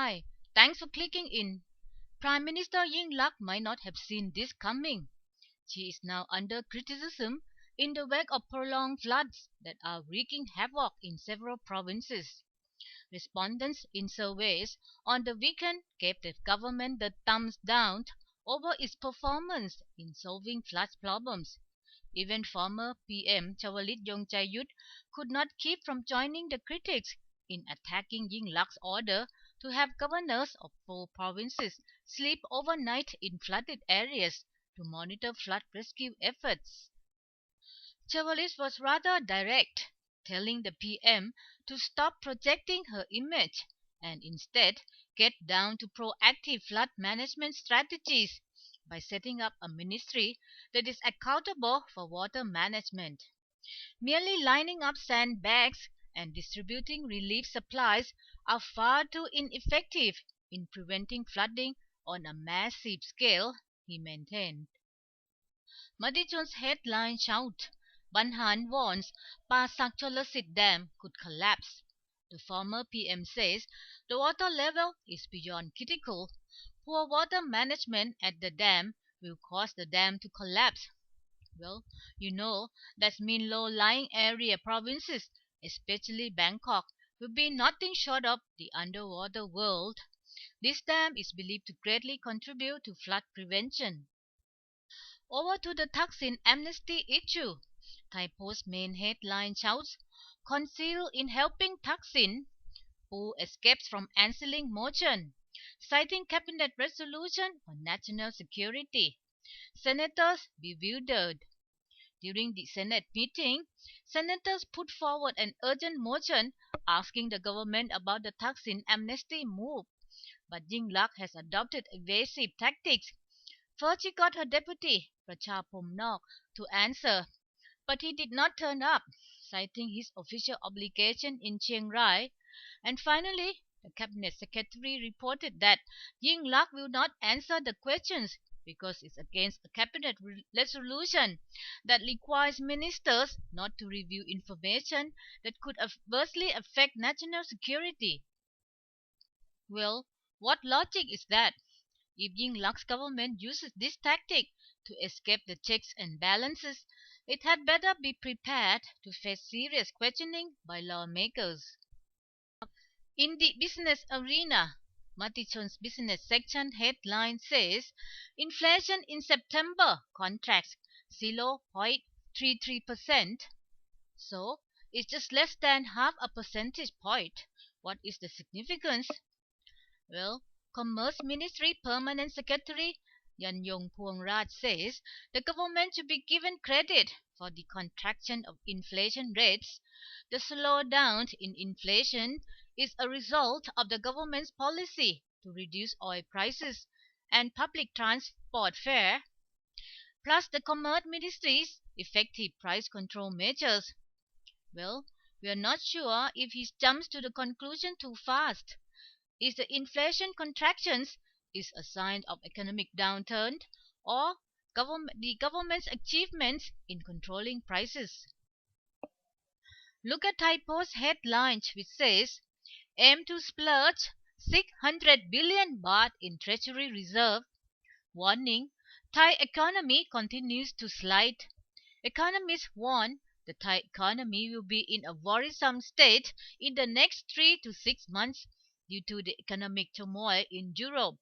Hi, thanks for clicking in. Prime Minister Yingluck might not have seen this coming. She is now under criticism in the wake of prolonged floods that are wreaking havoc in several provinces. Respondents in surveys on the weekend gave the government the thumbs down over its performance in solving flood problems. Even former PM Chawalit Yongchayut could not keep from joining the critics in attacking Yingluck's order to have governors of 4 provinces sleep overnight in flooded areas to monitor flood rescue efforts. Chawalit was rather direct, telling the PM to stop projecting her image and instead get down to proactive flood management strategies by setting up a ministry that is accountable for water management. Merely lining up sandbags and distributing relief supplies are far too ineffective in preventing flooding on a massive scale, he maintained. Madichon's headline shout, Banhan warns Pasak Cholasit Dam could collapse. The former PM says the water level is beyond critical. Poor water management at the dam will cause the dam to collapse. Well, that means low-lying area provinces, especially Bangkok, will be nothing short of the underwater world. This dam is believed to greatly contribute to flood prevention. Over to the Thaksin amnesty issue. Thai Post main headline shouts, Conceal in helping Thaksin, who escapes from answering motion, citing cabinet resolution on national security. Senators bewildered. During the Senate meeting, senators put forward an urgent motion asking the government about the Thaksin amnesty move. But Yingluck has adopted evasive tactics. First, she got her deputy, Prachapom Nok, to answer, but he did not turn up, citing his official obligation in Chiang Rai. And finally, the cabinet secretary reported that Yingluck will not answer the questions because it's against a cabinet resolution that requires ministers not to review information that could adversely affect national security. Well, what logic is that? If Yingluck's government uses this tactic to escape the checks and balances, it had better be prepared to face serious questioning by lawmakers. In the business arena, Matichon's business section headline says inflation in September contracts 0.33%. So it's just less than half a percentage point. What is the significance? Well, Commerce Ministry Permanent Secretary Yan Yong Puong Raj says the government should be given credit for the contraction of inflation rates. The slowdown in inflation is a result of the government's policy to reduce oil prices and public transport fare, plus the Commerce Ministry's effective price control measures. Well, we are not sure if he jumps to the conclusion too fast. Is the inflation contractions is a sign of economic downturn or the government's achievements in controlling prices? Look at Thai Post headline which says aim to splurge 600 billion baht in treasury reserve. Warning, Thai economy continues to slide. Economists warn the Thai economy will be in a worrisome state in the next 3 to 6 months due to the economic turmoil in Europe.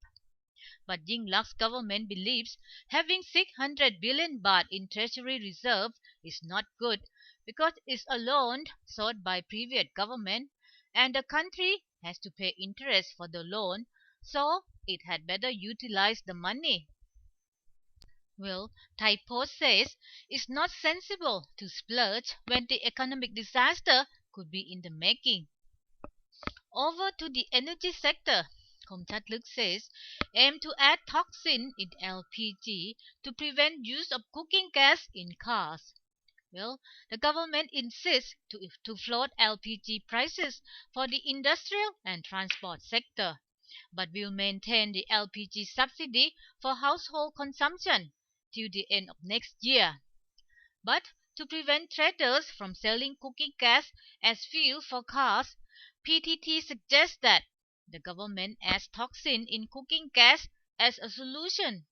But Yingluck's government believes having 600 billion baht in treasury reserve is not good because it's a loan sought by previous government and the country has to pay interest for the loan, so it had better utilize the money. Well, Thai Post says it's not sensible to splurge when the economic disaster could be in the making. Over to the energy sector. Komchatluk says aim to add toxin in LPG to prevent use of cooking gas in cars. Well, the government insists to float LPG prices for the industrial and transport sector, but will maintain the LPG subsidy for household consumption till the end of next year. But to prevent traders from selling cooking gas as fuel for cars, PTT suggests that The government adds toxin in cooking gas as a solution.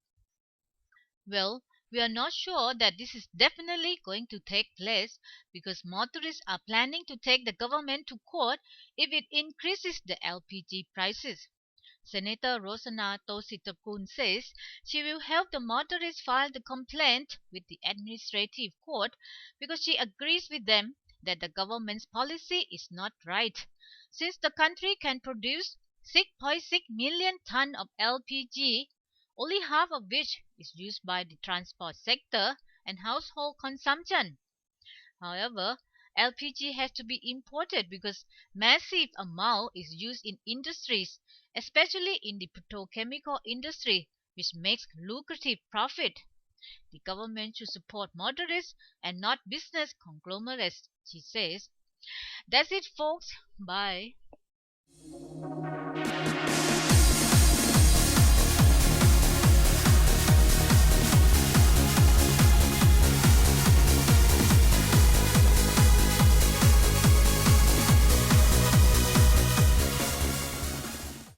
Well, we are not sure that this is definitely going to take place because motorists are planning to take the government to court if it increases the LPG prices. Senator Rosana Tositakun says she will help the motorists file the complaint with the administrative court because she agrees with them that the government's policy is not right. Since the country can produce 6.6 million tons of LPG, only half of which is used by the transport sector and household consumption. However, LPG has to be imported because massive amount is used in industries, especially in the petrochemical industry, which makes lucrative profit. The government should support moderates and not business conglomerates, she says. That's it, folks. Bye.